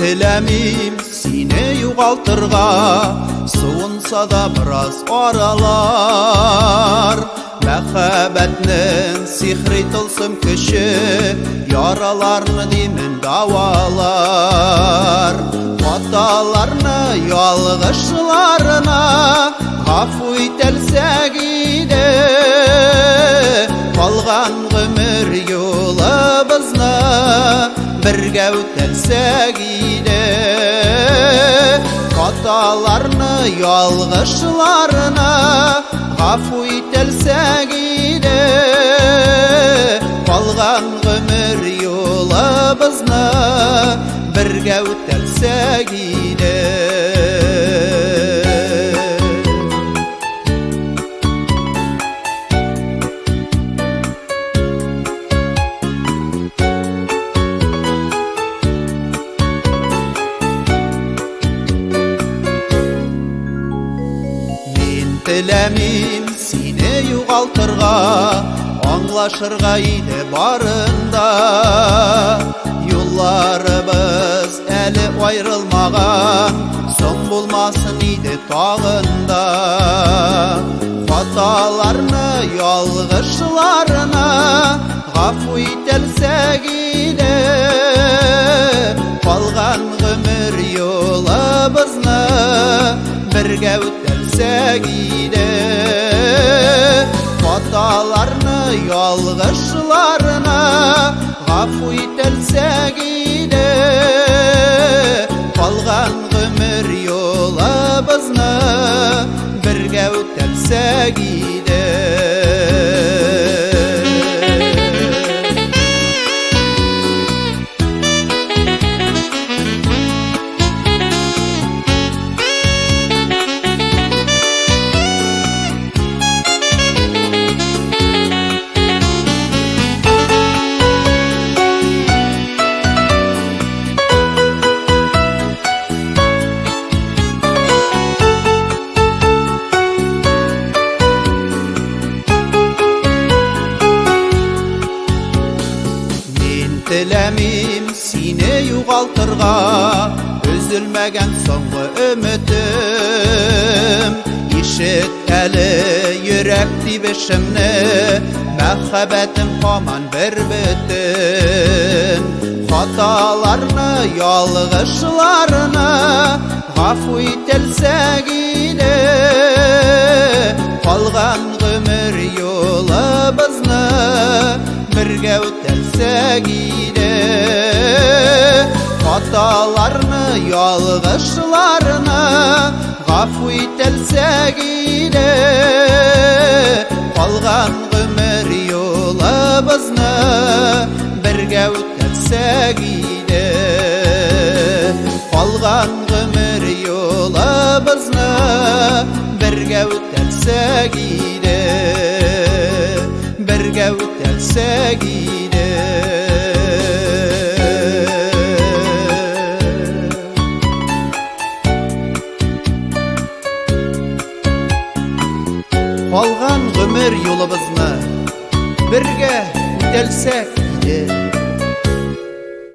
тіләмейм сені юғалтырға, суынса да біраз аралар. Мәхәббәтнең сихри тылсым көче, яраларны деймін давалар. Хаталарны ялгышларына гафу ителсәк иде, калган гомер юлыбызны бергә үтәлсәк иде. Хаталарны ялгышларына гафу ителсәк иде, калган гомер юлыбызны бергә үтәлсәк иде. Теләмим сине юғалтырға, аңлашырға иде барында. Юлларыбыз әлі айрылмаған, соң булмасын иде тағында. Хаталарны ялгышларына гафу ителсәк иде, калган гомер юлыбызны бергә үтәлсәк иде. Хаталарны ялгышларына гафу ителсәк иде, калган гомер юлыбызны бергә үтәлсәк иде. Теләмим сине юғалтырға, үзілмәгән соңғы өмітім. Ишет әлі йөрәк тибешемне, мәхәббәтем һаман бер бөтен. Хаталарны ялгышларына гафу ителсәк иде, калган гомер юлыбызны бергә үтәлсәк иде. Хаталарны ялгышларына гафу ителсәк иде, калган гомер юлыбызны бергә үтәлсәк иде. Калган гомер юлыбызны бергә үтәлсәк иде, бергә үтәлсәк иде. Калган гомер юлыбызны бергә үтәлсәк иде.